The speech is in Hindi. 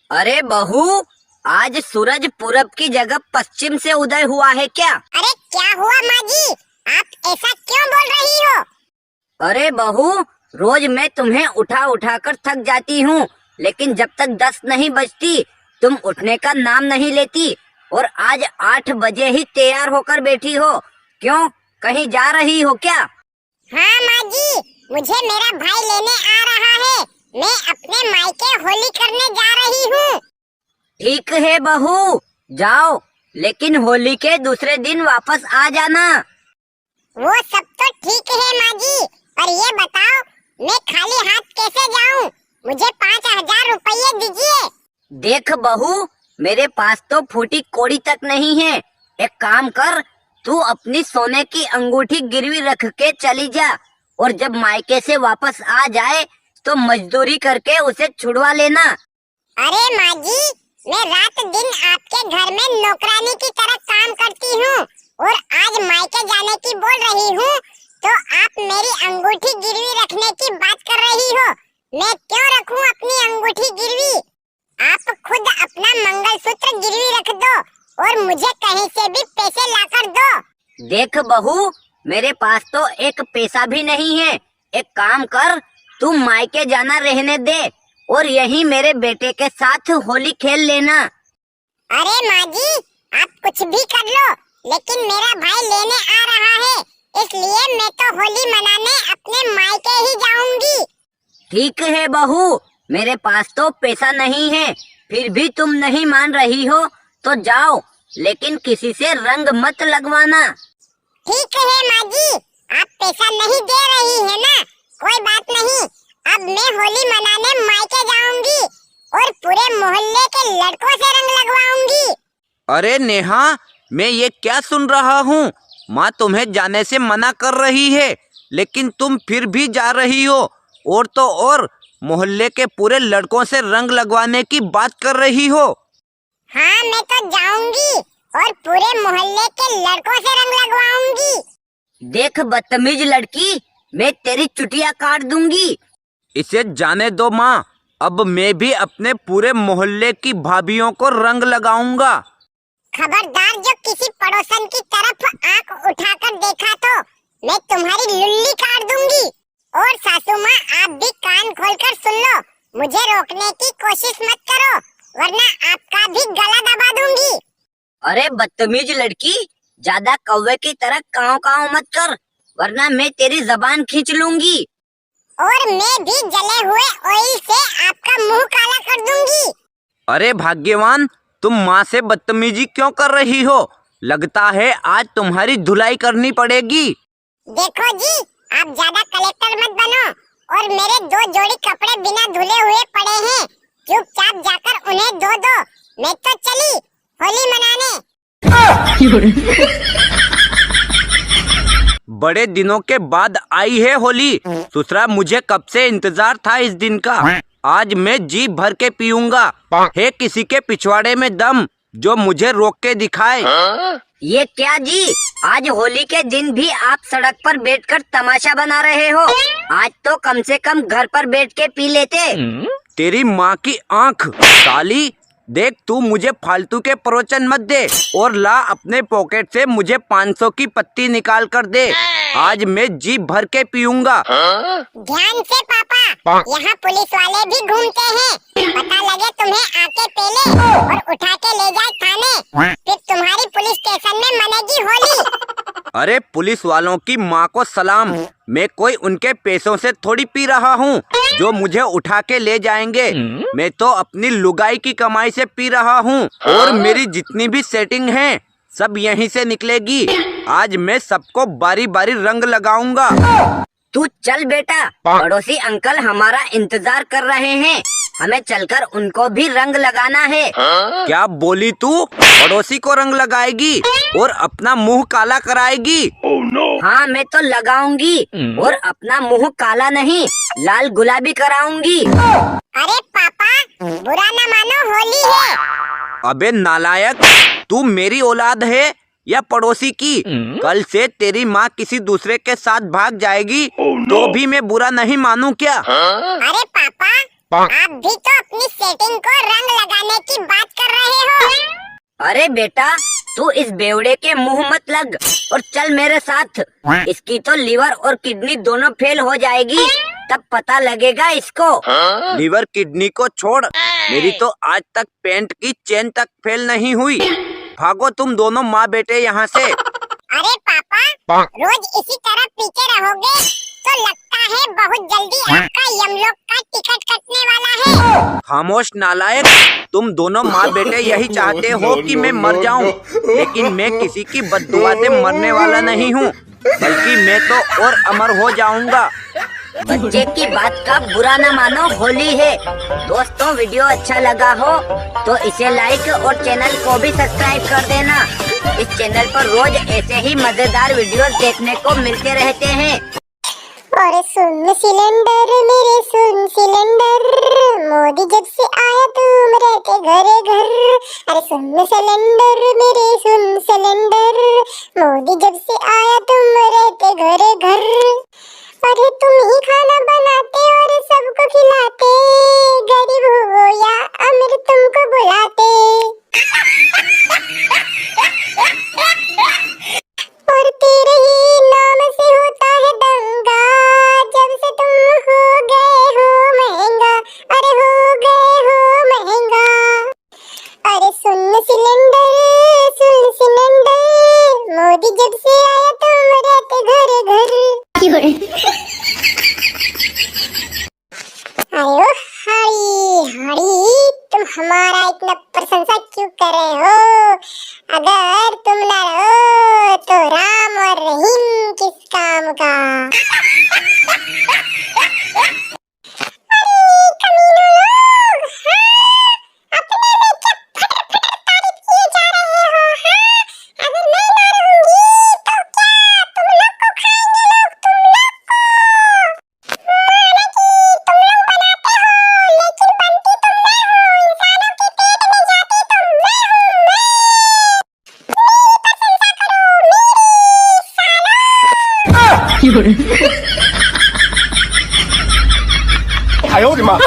अरे बहू, आज सूरज पूरब की जगह पश्चिम से उदय हुआ है क्या? अरे क्या हुआ माँ जी, आप ऐसा क्यों बोल रही हो? अरे बहू, रोज मैं तुम्हें उठा उठा कर थक जाती हूँ, लेकिन जब तक 10 नहीं बजती तुम उठने का नाम नहीं लेती, और आज 8 बजे ही तैयार होकर बैठी हो। क्यों, कहीं जा रही हो क्या? हाँ माँ जी, मुझे मेरा भाई लेने आ रहा है। मैं अपने मायके होली करने जा रही हूँ। ठीक है बहू, जाओ, लेकिन होली के दूसरे दिन वापस आ जाना। वो सब तो ठीक है माँ जी, पर ये बताओ मैं खाली हाथ कैसे जाऊँ? मुझे 5000 रुपये दीजिए। देख बहू, मेरे पास तो फूटी कौड़ी तक नहीं है। एक काम कर, तू अपनी सोने की अंगूठी गिरवी रख के चली जा, और जब मायके से वापस आ जाए तो मजदूरी करके उसे छुड़वा लेना। अरे माँ जी, मैं रात दिन आपके घर में नौकरानी की तरह काम करती हूँ, और आज मायके जाने की बोल रही हूँ तो आप मेरी अंगूठी गिरवी रखने की बात कर रही हो। मैं क्यों रखूँ अपनी अंगूठी गिरवी? आप खुद अपना मंगलसूत्र गिरवी रख दो और मुझे कहीं से भी पैसे लाकर दो। देख बहू, मेरे पास तो एक पैसा भी नहीं है। एक काम कर, तू मायके जाना रहने दे और यहीं मेरे बेटे के साथ होली खेल लेना। अरे माँ जी, आप कुछ भी कर लो, लेकिन मेरा भाई लेने आ रहा है, इसलिए मैं तो होली मनाने अपने मायके ही जाऊंगी। ठीक है बहू, मेरे पास तो पैसा नहीं है, फिर भी तुम नहीं मान रही हो तो जाओ, लेकिन किसी से रंग मत लगवाना। ठीक है माँ जी, आप पैसा नहीं दे रही है ना, कोई बात नहीं। अब मैं होली मनाने मायके जाऊंगी और पूरे मोहल्ले के लड़कों से रंग लगवाऊंगी। अरे नेहा, मैं ये क्या सुन रहा हूँ? माँ तुम्हें जाने से मना कर रही है, लेकिन तुम फिर भी जा रही हो, और तो और मोहल्ले के पूरे लड़कों से रंग लगवाने की बात कर रही हो। हाँ, मैं तो जाऊंगी और पूरे मोहल्ले के लड़कों से रंग लगवाऊंगी। देख बदतमीज लड़की, मैं तेरी चुटिया काट दूंगी। इसे जाने दो माँ, अब मैं भी अपने पूरे मोहल्ले की भाभियों को रंग लगाऊंगा। खबरदार, जो किसी पड़ोसन की तरफ आंख उठाकर देखा तो मैं तुम्हारी लुल्ली काट दूंगी। और सासू माँ, आप भी कान खोलकर सुन लो, मुझे रोकने की कोशिश मत करो, वरना आपका भी गला दबा दूंगी। अरे बदतमीज लड़की, ज्यादा कौवे की तरह काव काव मत कर, वरना मैं तेरी जबान खींच लूंगी। और मैं भी जले हुए ऑयल से आपका मुंह काला कर दूंगी। अरे भाग्यवान, तुम माँ से बदतमीजी क्यों कर रही हो? लगता है आज तुम्हारी धुलाई करनी पड़ेगी। देखो जी, आप ज्यादा कलेक्टर मत बनो, और मेरे 2 जोड़ी कपड़े बिना धुले हुए पड़े हैं, चुपचाप जाकर उन्हें धो दो। मैं तो चली होली मनाने। बड़े दिनों के बाद आई है होली। ससुरा, मुझे कब से इंतजार था इस दिन का। आज मैं जी भर के पीऊंगा। है किसी के पिछवाड़े में दम जो मुझे रोक के दिखाए। ये क्या जी, आज होली के दिन भी आप सड़क पर बैठकर तमाशा बना रहे हो? आज तो कम से कम घर पर बैठ के पी लेते। तेरी माँ की आंख साली, देख तू मुझे फालतू के प्रवचन मत दे, और ला अपने पॉकेट से मुझे 500 की पत्ती निकाल कर दे। आज मैं जी भर के पीऊंगा। ध्यान से पापा, यहाँ पुलिस वाले भी घूमते हैं, पता लगे तुम्हें आके पेले और उठा के ले जाए थाने, फिर तुम्हारी पुलिस स्टेशन में मनेगी होली। अरे पुलिस वालों की माँ को सलाम, मैं कोई उनके पैसों से थोड़ी पी रहा हूँ जो मुझे उठा के ले जाएंगे। मैं तो अपनी लुगाई की कमाई से पी रहा हूँ, और मेरी जितनी भी सेटिंग है सब यहीं से निकलेगी। आज मैं सबको बारी बारी रंग लगाऊंगा। तू चल बेटा, पड़ोसी अंकल हमारा इंतजार कर रहे हैं, हमें चलकर उनको भी रंग लगाना है। क्या बोली तू? पड़ोसी को रंग लगाएगी और अपना मुंह काला कराएगी? हाँ, मैं तो लगाऊंगी, और अपना मुंह काला नहीं, लाल गुलाबी कराऊंगी। अरे पापा, बुरा न मानो, होली है। अबे नालायक, तू मेरी औलाद है या पड़ोसी की? कल से तेरी माँ किसी दूसरे के साथ भाग जाएगी तो भी मैं बुरा नहीं मानूं क्या? अरे पापा, आप भी तो अपनी सेटिंग को रंग लगाने की बात कर रहे हो। अरे बेटा, तू इस बेवड़े के मुंह मत लग और चल मेरे साथ। इसकी तो लीवर और किडनी दोनों फेल हो जाएगी, तब पता लगेगा इसको। लीवर किडनी को छोड़, मेरी तो आज तक पैंट की चेन तक फेल नहीं हुई। भागो तुम दोनों माँ बेटे यहाँ से। अरे पापा, रोज इसी तरह पीते रहोगे तो लगता है बहुत जल्दी आपका यमलोक का टिकट कटने वाला है। खामोश नालायक, तुम दोनों माँ बेटे यही चाहते हो कि मैं मर जाऊं, लेकिन मैं किसी की बद्दुआ से मरने वाला नहीं हूँ, बल्कि मैं तो और अमर हो जाऊंगा। बच्चे की बात का बुरा न मानो, होली है। दोस्तों, वीडियो अच्छा लगा हो तो इसे लाइक और चैनल को भी सब्सक्राइब कर देना। इस चैनल पर रोज ऐसे ही मजेदार वीडियोस देखने को मिलते रहते हैं। और सुन सिलेंडर मेरे सुन सिलेंडर, मोदी जब से आया तुम रहते घरे घर। अरे सुन सिलेंडर मेरे सुन सिलेंडर, मोदी जब से आया तुम रहते घरे घर। अरे तुम ही खाना बनाते और सबको खिलाते, गरीब हो या अमीर तुमको बुलाते। और तेरे ही नाम से होता है दंगा, जब से तुम हो गए हो महंगा। अरे हो गए हो महंगा। अरे सुन सिलेंडर मोदी जब से आया तुम रहते घरे घर। अरे ओ हरी हरी, तुम हमारा इतना प्रशंसा क्यों कर रहे हो? अगर तुम न रहो तो राम और रहीम किस काम का? अरे कमीनों लोग, हाँ? अपने में क्या फटर फटर तारीफ किए जा रहे हो? हाँ? अगर मैं ना रहूंगी तो क्या तुम लोग को खाएंगे लोग, तुम लोग को? माना कि तुम लोग बनाते हो, लेकिन बनती तुम मैं हो, इंसानों के पेट में जाती तुम मैं हूँ मैं। मेरी प्रशंसा करो मेरी सालों। 哎呦我的妈！